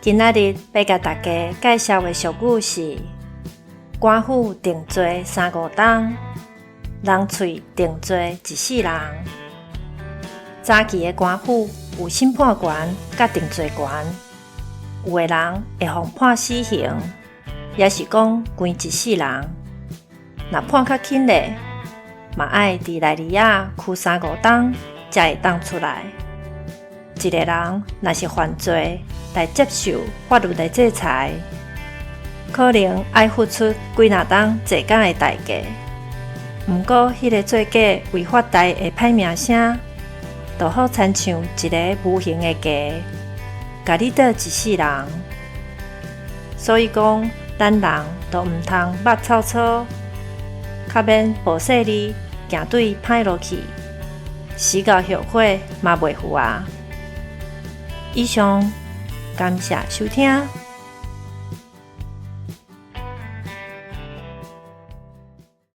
今仔日要甲大家介绍的俗语是：官府定罪3-5冬，人喙定罪一世人。早期的官府有审判权甲定罪权，有的人会互判死刑，也是讲关一世人。若判较轻嘞，嘛爱伫内里仔拘3-5冬才会当出来。一个人若是犯罪来接受法律的制裁，可能要付出几若冬坐监的代价。毋过，迄个做假违法代的歹名声，就好亲像一个无形的价，甲你倒一世人。所以讲，咱人都毋通目臭臭，较免无说你行对歹落去，死到后悔嘛袂赴啊！以上，感谢收听。